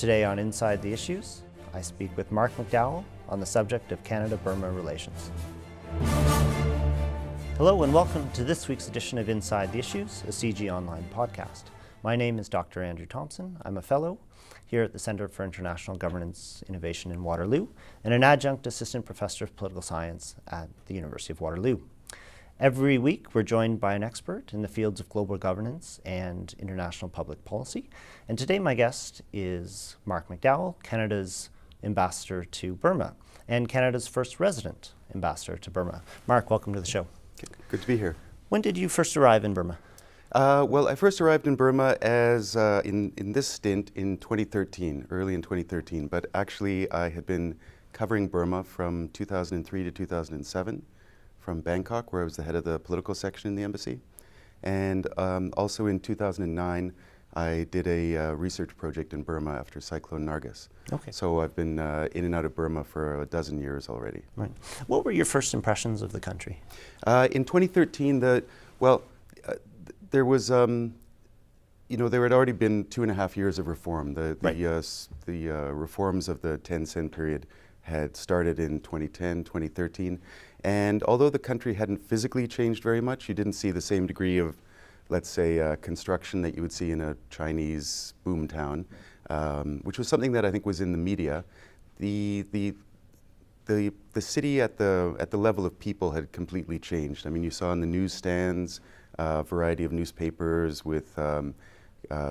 Today on Inside the Issues, I speak with Mark McDowell on the subject of Canada-Burma relations. Hello and welcome to this week's edition of Inside the Issues, a CIGI online podcast. My name is Dr. Andrew Thompson. I'm a fellow here at the Centre for International Governance Innovation in Waterloo and an adjunct assistant professor of political science at the University of Waterloo. Every week, we're joined by an expert in the fields of global governance and international public policy. And today, my guest is Mark McDowell, Canada's ambassador to Burma and Canada's first resident ambassador to Burma. Mark, welcome to the show. Good to be here. When did you first arrive in Burma? Well, I first arrived in Burma as in this stint in 2013, early in 2013. But actually, I had been covering Burma from 2003 to 2007. From Bangkok, where I was the head of the political section in the embassy. And also in 2009, I did a research project in Burma after Cyclone Nargis. Okay. So I've been in and out of Burma for a dozen years already. Right. What were your first impressions of the country? In 2013, there was, there had already been 2.5 years of reform. The reforms of the 10-cent period had started in 2010, 2013. And although the country hadn't physically changed very much, you didn't see the same degree of, let's say, construction that you would see in a Chinese boom town, which was something that I think was in the media. The city at the level of people had completely changed. I mean, you saw in the newsstands a variety of newspapers with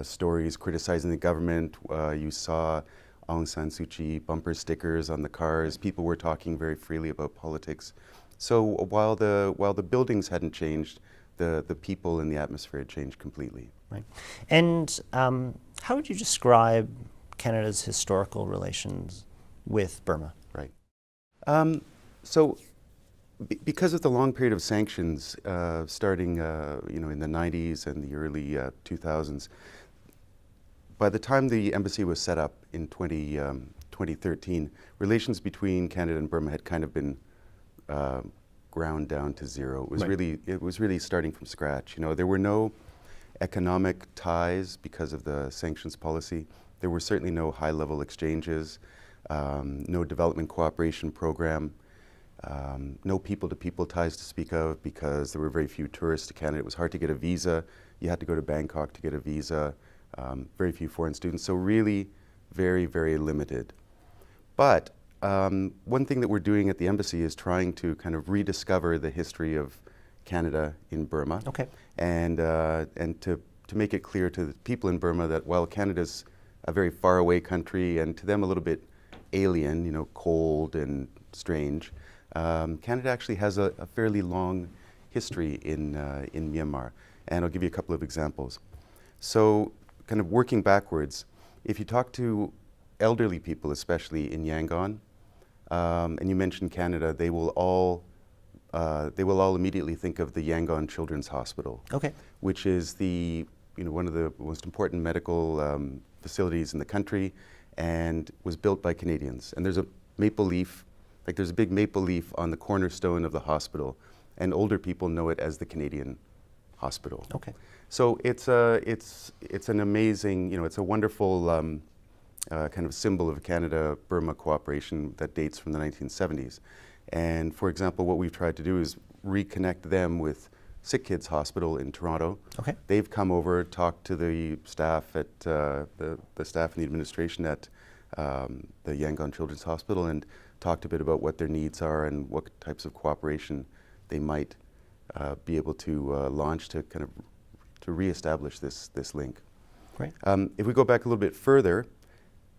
stories criticizing the government. You saw Aung San Suu Kyi bumper stickers on the cars. People were talking very freely about politics. So while the buildings hadn't changed, the people and the atmosphere had changed completely. Right. And how would you describe Canada's historical relations with Burma? Right. So because of the long period of sanctions starting in the 90s and the early 2000s, by the time the embassy was set up in 2013, relations between Canada and Burma had kind of been ground down to zero. It was really starting from scratch. There were no economic ties because of the sanctions policy. There were certainly no high-level exchanges, no development cooperation program, no people-to-people ties to speak of because there were very few tourists to Canada. It was hard to get a visa. You had to go to Bangkok to get a visa. Very few foreign students, so really very, very limited. But one thing that we're doing at the embassy is trying to kind of rediscover the history of Canada in Burma. Okay. And to make it clear to the people in Burma that while Canada's a very far away country and to them a little bit alien, cold and strange, Canada actually has a fairly long history in Myanmar. And I'll give you a couple of examples. So kind of working backwards, if you talk to elderly people, especially in Yangon, and you mention Canada, they will all immediately think of the Yangon Children's Hospital, okay, which is one of the most important medical facilities in the country, and was built by Canadians. And there's a maple leaf, there's a big maple leaf on the cornerstone of the hospital, and older people know it as the Canadian Hospital. Okay. So it's an amazing, it's a wonderful kind of symbol of Canada-Burma cooperation that dates from the 1970s. And for example, what we've tried to do is reconnect them with Sick Kids Hospital in Toronto. Okay. They've come over, talked to the staff at the staff and the administration at the Yangon Children's Hospital and talked a bit about what their needs are and what types of cooperation they might be able to launch to kind of to reestablish this link. Great. If we go back a little bit further,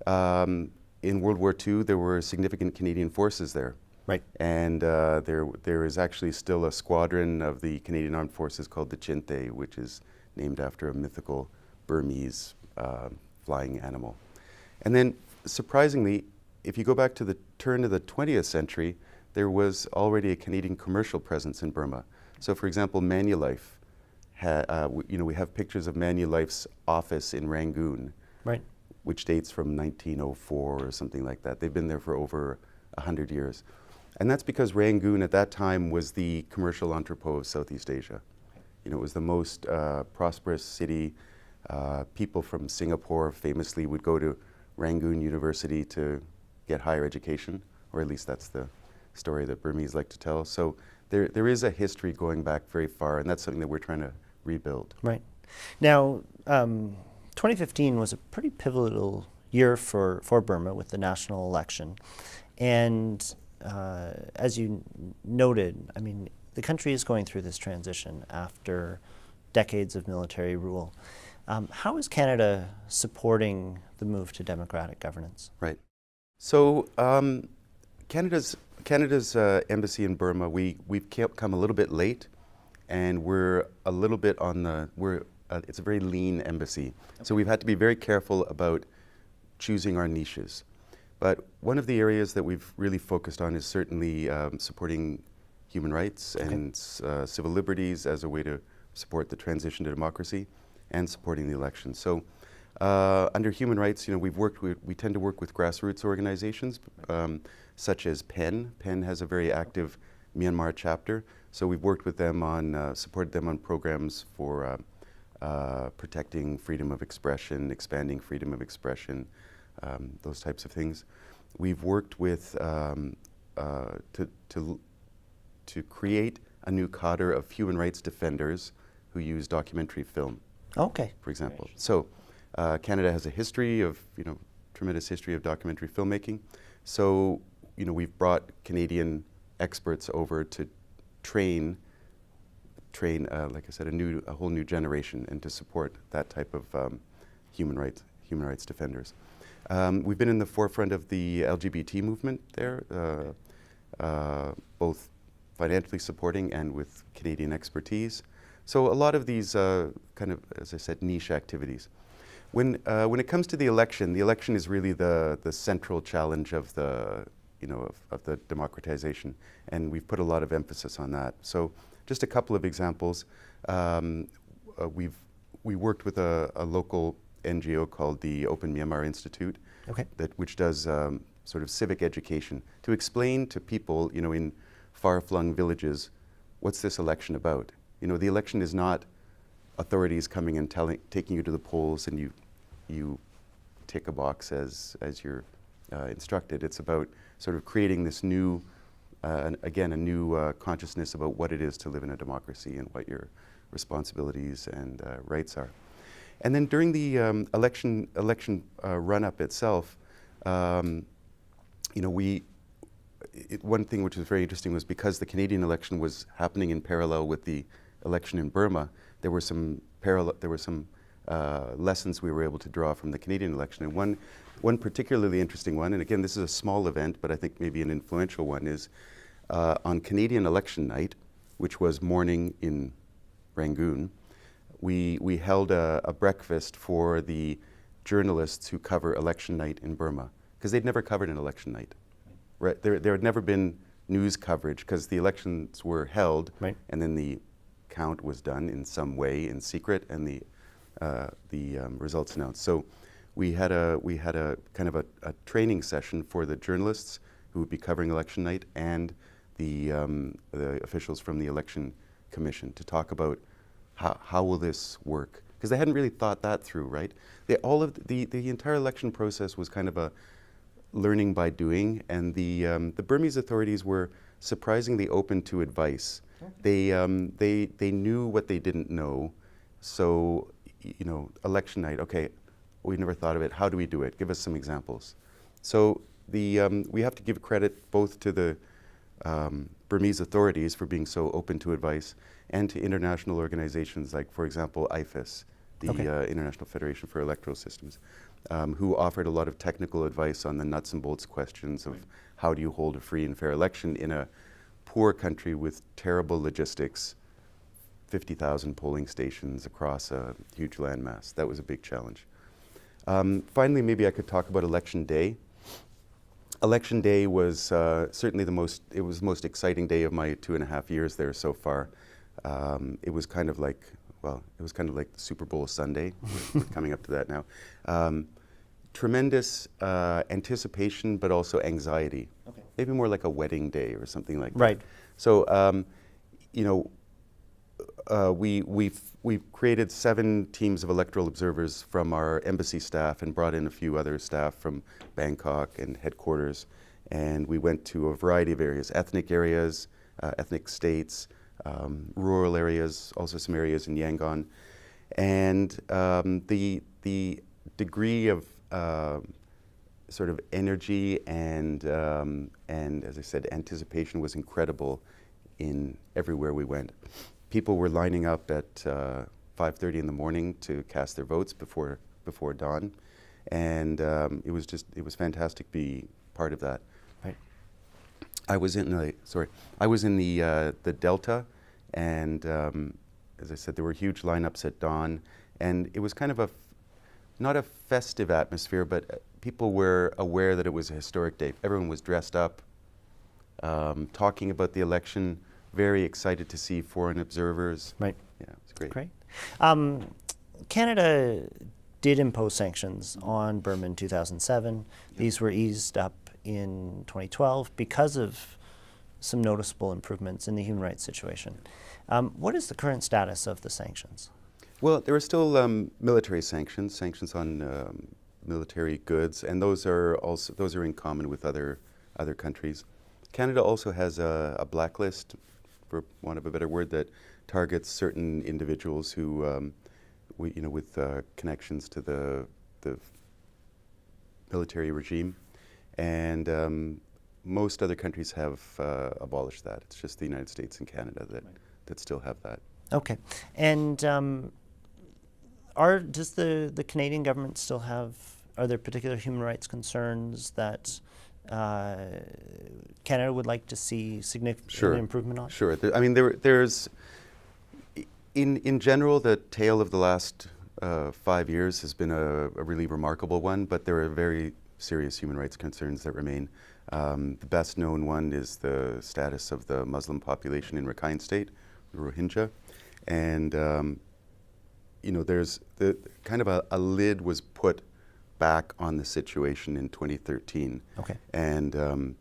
in World War II, there were significant Canadian forces there. Right. And there is actually still a squadron of the Canadian Armed Forces called the Chinte, which is named after a mythical Burmese flying animal. And then, surprisingly, if you go back to the turn of the 20th century, there was already a Canadian commercial presence in Burma. So, for example, Manulife, we have pictures of Manulife's office in Rangoon, right, which dates from 1904 or something like that. They've been there for over 100 years. And that's because Rangoon at that time was the commercial entrepot of Southeast Asia. It was the most prosperous city. People from Singapore famously would go to Rangoon University to get higher education, or at least that's the story that Burmese like to tell. So there is a history going back very far, and that's something that we're trying to rebuild. Right. Now, 2015 was a pretty pivotal year for Burma with the national election. And as you noted, I mean, the country is going through this transition after decades of military rule. How is Canada supporting the move to democratic governance? Right. So Canada's embassy in Burma, we've come a little bit late, and we're a little bit on the it's a very lean embassy. Okay. So we've had to be very careful about choosing our niches. But one of the areas that we've really focused on is certainly supporting human rights and civil liberties as a way to support the transition to democracy and supporting the election. So under human rights, you know, we tend to work with grassroots organizations such as PEN. PEN has a very active Myanmar chapter. So we've worked with them on, supported them on programs for protecting freedom of expression, expanding freedom of expression, those types of things. We've worked with to create a new cadre of human rights defenders who use documentary film. Okay. For example. So Canada has a history of, tremendous history of documentary filmmaking. So, we've brought Canadian experts over to train, like I said, a whole new generation, and to support that type of human rights defenders. We've been in the forefront of the LGBT movement there, both financially supporting and with Canadian expertise. So a lot of these kind of, as I said, niche activities. When it comes to the election is really the central challenge of the of the democratization, and we've put a lot of emphasis on that. So just a couple of examples. We worked with a local NGO called the Open Myanmar Institute, which does sort of civic education to explain to people, in far-flung villages, what's this election about? The election is not authorities coming and taking you to the polls and you tick a box as you're instructed. It's about sort of creating this new, again, a new consciousness about what it is to live in a democracy and what your responsibilities and rights are. And then during the election run-up itself, one thing which was very interesting was because the Canadian election was happening in parallel with the election in Burma, there were some lessons we were able to draw from the Canadian election. And one particularly interesting one, and again, this is a small event, but I think maybe an influential one, is on Canadian election night, which was morning in Rangoon, we held a breakfast for the journalists who cover election night in Burma, because they'd never covered an election night. Right? There had never been news coverage, because the elections were held, and then the count was done in some way in secret, and the results announced. So we had a kind of a training session for the journalists who would be covering election night and the officials from the election commission to talk about how will this work, because they hadn't really thought that through, right? The entire election process was kind of a learning by doing, and the Burmese authorities were surprisingly open to advice. Okay. They knew what they didn't know, so election night. Okay, we never thought of it. How do we do it? Give us some examples. So we have to give credit both to the Burmese authorities for being so open to advice, and to international organizations like, for example, IFES, the International Federation for Electoral Systems, who offered a lot of technical advice on the nuts and bolts questions of how do you hold a free and fair election in a poor country with terrible logistics, 50,000 polling stations across a huge landmass. That was a big challenge. Finally, maybe I could talk about Election Day. Election Day was certainly the most exciting day of my 2.5 years there so far. It was kind of like the Super Bowl Sunday. We're coming up to that now. Tremendous anticipation, but also anxiety. Okay. Maybe more like a wedding day or something like that. Right. So, we've created 7 teams of electoral observers from our embassy staff and brought in a few other staff from Bangkok and headquarters. And we went to a variety of areas, ethnic states, rural areas, also some areas in Yangon. And the degree of sort of energy and as I said, anticipation was incredible in everywhere we went. People were lining up at 5:30 in the morning to cast their votes before dawn, and it was fantastic to be part of that. Right. I was in the Delta, and as I said, there were huge lineups at dawn, and it was kind of not a festive atmosphere, but people were aware that it was a historic day. Everyone was dressed up, talking about the election, very excited to see foreign observers. Right. Yeah, it was great. Great. Canada did impose sanctions on Burma in 2007. Yep. These were eased up in 2012 because of some noticeable improvements in the human rights situation. What is the current status of the sanctions? Well, there are still military sanctions on military goods, and those are in common with other countries. Canada also has a blacklist, for want of a better word, that targets certain individuals who, with connections to the military regime, and most other countries have abolished that. It's just the United States and Canada that still have that. Okay, and does the Canadian government still have? Are there particular human rights concerns that Canada would like to see significant improvement on? Sure. There's in general, the tale of the last 5 years has been a really remarkable one, but there are very serious human rights concerns that remain. The best known one is the status of the Muslim population in Rakhine State, the Rohingya, and there's the kind of a lid was put back on the situation in 2013. Okay. And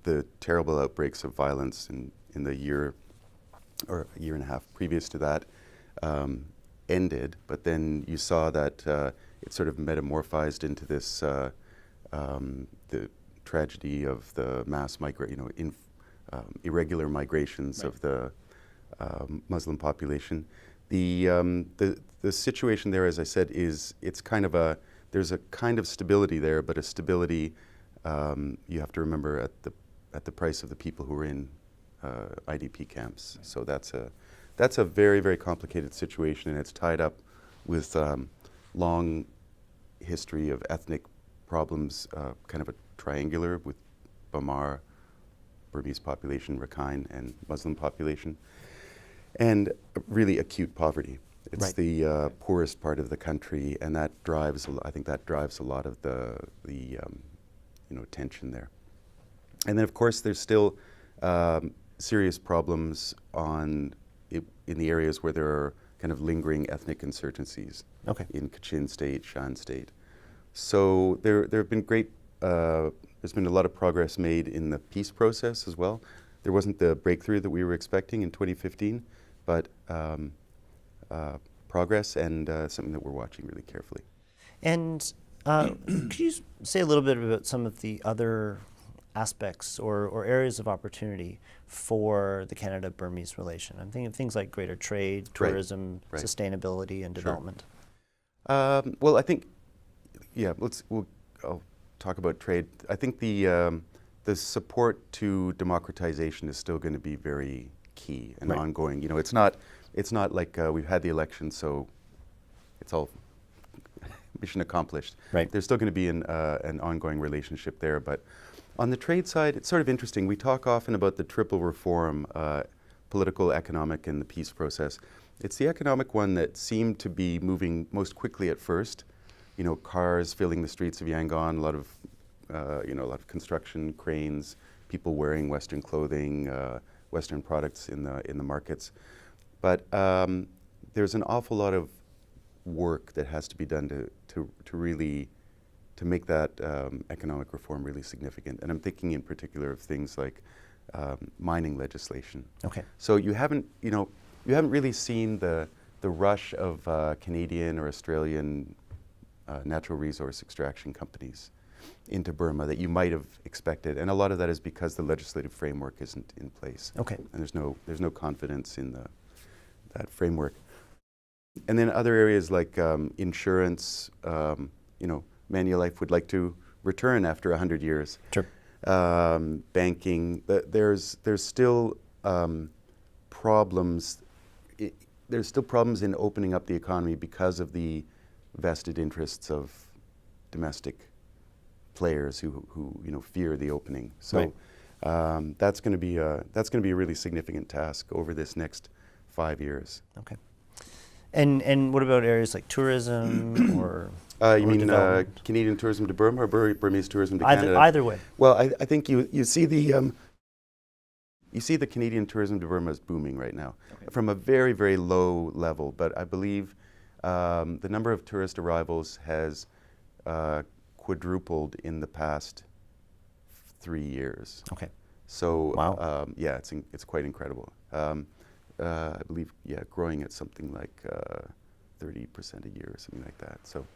the terrible outbreaks of violence in the year or a year and a half previous to that ended, but then you saw that it sort of metamorphized into this the tragedy of the mass irregular migrations of the Muslim population. The situation there, as I said, it's kind of there's a kind of stability there, but a stability you have to remember at the price of the people who are in IDP camps. Right. So that's a very, very complicated situation, and it's tied up with long history of ethnic problems, kind of a triangular with Bamar, Burmese population, Rakhine, and Muslim population, and really acute poverty. It's right. The poorest part of the country, and I think that drives a lot of the tension there. And then, of course, there's still serious problems in the areas where there are kind of lingering ethnic insurgencies. Okay. In Kachin State, Shan State. So there have been there's been a lot of progress made in the peace process as well. There wasn't the breakthrough that we were expecting in 2015, but progress and something that we're watching really carefully. And could you say a little bit about some of the other aspects or areas of opportunity for the Canada-Burmese relation? I'm thinking of things like greater trade, tourism, right. Sustainability, and development. Well, I think, yeah, I'll talk about trade. I think the support to democratization is still going to be very key and right. ongoing. It's not like we've had the election, so it's all mission accomplished. Right. There's still going to be an ongoing relationship there. But on the trade side, it's sort of interesting. We talk often about the triple reform, political, economic, and the peace process. It's the economic one that seemed to be moving most quickly at first. Cars filling the streets of Yangon, a lot of construction, cranes, people wearing Western clothing, Western products in the markets. But there's an awful lot of work that has to be done to make that economic reform really significant. And I'm thinking in particular of things like mining legislation. Okay. So you haven't really seen the the rush of Canadian or Australian natural resource extraction companies into Burma that you might have expected, and a lot of that is because the legislative framework isn't in place. Okay. And there's no confidence in that framework. And then other areas like insurance, Manulife would like to return after 100 years. Sure. Banking, there's still problems. There's still problems in opening up the economy because of the vested interests of domestic players who fear the opening. So Right. that's going to be a really significant task over this next 5 years. Okay. And what about areas like tourism or You mean development? Canadian tourism to Burma or Burmese tourism to Either, Canada? either way. Well, I think you see the Canadian tourism to Burma is booming right now, Okay. from a very, very low level. But I believe the number of tourist arrivals has quadrupled in the past 3 years. Okay. So Wow. yeah, it's quite incredible. I believe, yeah, growing at something like 30% a year or something like that. So,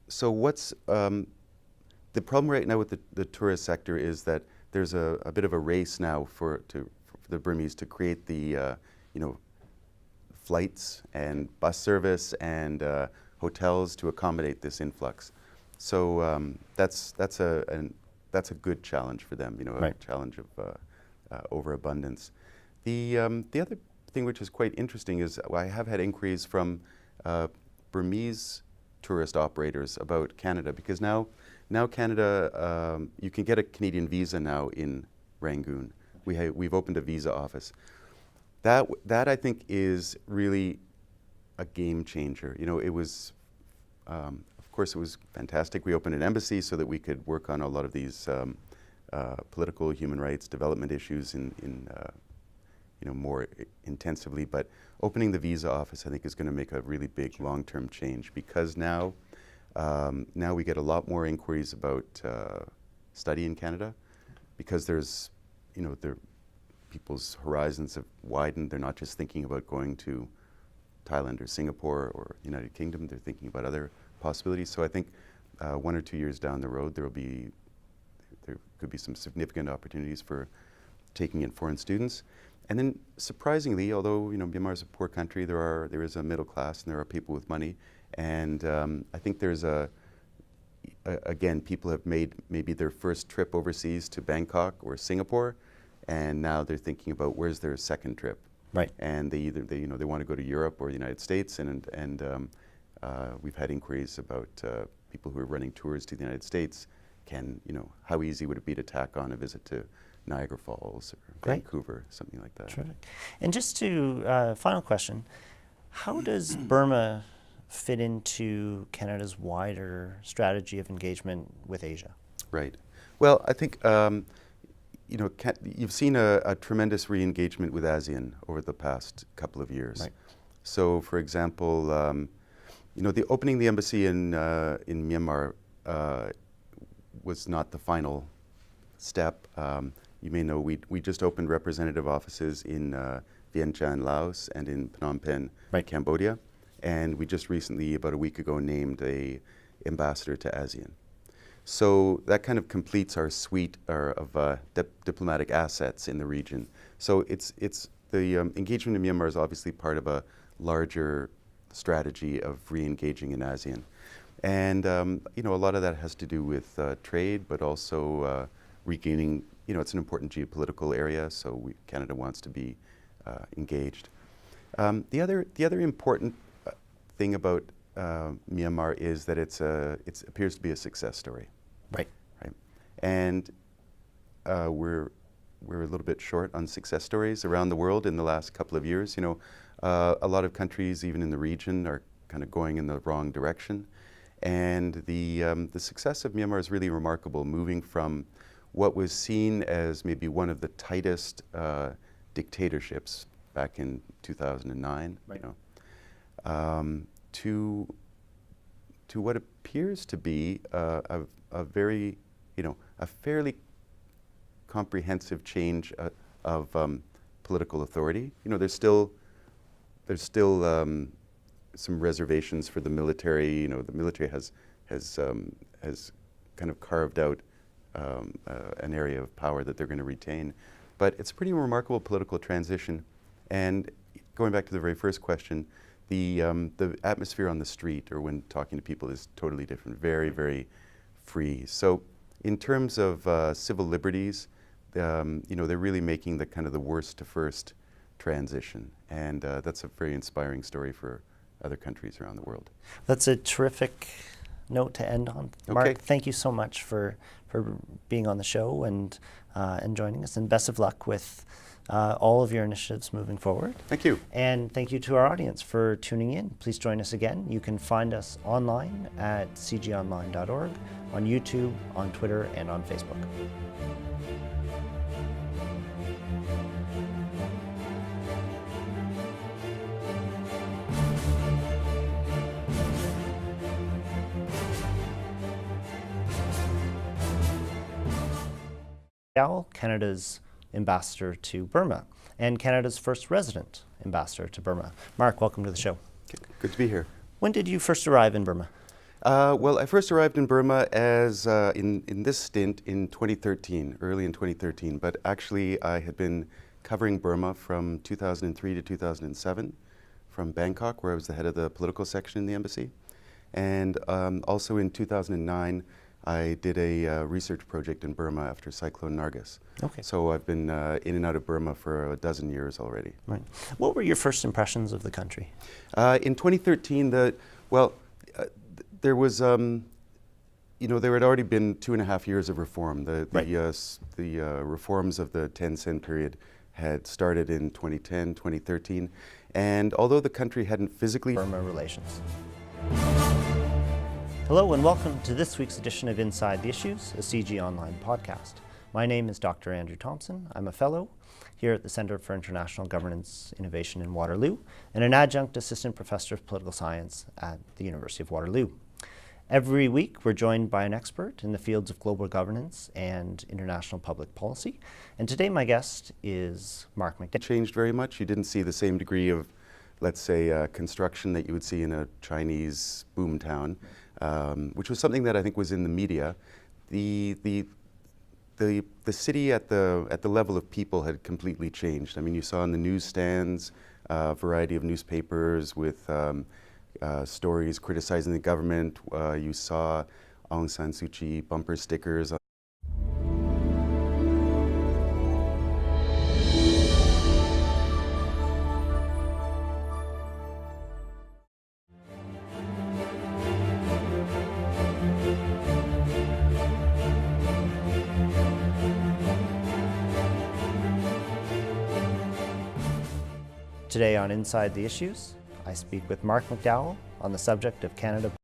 so what's the problem right now with the tourist sector is that there's a bit of a race now for the Burmese to create the flights and bus service and hotels to accommodate this influx. So that's a good challenge for them, Right. a challenge of overabundance. The other thing which is quite interesting is I have had inquiries from Burmese tourist operators about Canada, because now Canada, you can get a Canadian visa now in Rangoon. We've opened a visa office. That I think is really a game changer. It was, of course, it was fantastic. We opened an embassy so that we could work on a lot of these political, human rights, development issues in more intensively. But opening the visa office, I think, is going to make a really big long-term change, because now we get a lot more inquiries about study in Canada, because there's, people's horizons have widened. They're not just thinking about going to Thailand or Singapore or United Kingdom. They're thinking about other possibilities. So I think 1 or 2 years down the road, there could be some significant opportunities for taking in foreign students. And then, surprisingly, although Myanmar is a poor country, there is a middle class and there are people with money. And I think there's again, people have made maybe their first trip overseas to Bangkok or Singapore, and now they're thinking about where's their second trip. Right. And they want to go to Europe or the United States, and we've had inquiries about people who are running tours to the United States. How easy would it be to tack on a visit to Niagara Falls or Great. Vancouver, something like that. Terrific. And just to, final question, how does Burma fit into Canada's wider strategy of engagement with Asia? Right. Well, I think you've seen a tremendous re-engagement with ASEAN over the past couple of years. Right. So, for example, the opening the embassy in Myanmar was not the final step. You may know we just opened representative offices in Vientiane, Laos, and in Phnom Penh, Right. Cambodia, and we just recently, about a week ago, named a ambassador to ASEAN. So that kind of completes our suite of diplomatic assets in the region. So it's the engagement in Myanmar is obviously part of a larger strategy of re-engaging in ASEAN. And a lot of that has to do with trade, but also regaining, it's an important geopolitical area, so Canada wants to be engaged. The other important thing about Myanmar is that it appears to be a success story. Right. Right. And we're a little bit short on success stories around the world in the last couple of years. A lot of countries, even in the region, are kind of going in the wrong direction. And the success of Myanmar is really remarkable, moving from what was seen as maybe one of the tightest dictatorships back in 2009, Right. To what appears to be a very, a fairly comprehensive change, of political authority. You know, there's still some reservations for the military. You know, the military has kind of carved out an area of power that they're going to retain. But it's a pretty remarkable political transition. And going back to the very first question, the atmosphere on the street or when talking to people is totally different, very, very free. So in terms of civil liberties, you know, they're really making the kind of the worst to first transition. And that's a very inspiring story for other countries around the world. That's a terrific note to end on. Okay. Mark, thank you so much for being on the show and joining us, and best of luck with all of your initiatives moving forward. Thank you. And thank you to our audience for tuning in. Please join us again. You can find us online at cgonline.org, on YouTube, on Twitter, and on Facebook. McDowell, Canada's ambassador to Burma, and Canada's first resident ambassador to Burma. Mark, welcome to the show. Good to be here. When did you first arrive in Burma? Well, I first arrived in Burma as in this stint in 2013, early in 2013. But actually, I had been covering Burma from 2003 to 2007 from Bangkok, where I was the head of the political section in the embassy. And also in 2009, I did a research project in Burma after Cyclone Nargis. Okay. So I've been in and out of Burma for a dozen years already. Right. What were your first impressions of the country? In 2013, there was, you know, there had already been 2.5 years of reform. The reforms of the 10-cent period had started in 2010, 2013. And although the country hadn't physically... Burma relations. Hello and welcome to this week's edition of Inside the Issues, a CIGI Online podcast. My name is Dr. Andrew Thompson. I'm a fellow here at the Centre for International Governance Innovation in Waterloo and an adjunct assistant professor of political science at the University of Waterloo. Every week we're joined by an expert in the fields of global governance and international public policy. And today my guest is Mark McDowell. Changed very much. You didn't see the same degree of, let's say, construction that you would see in a Chinese boom town. Which was something that I think was in the media. The city at the level of people had completely changed. I mean, you saw in the newsstands a variety of newspapers with stories criticizing the government. You saw Aung San Suu Kyi bumper stickers. Today on Inside the Issues, I speak with Mark McDowell on the subject of Canada.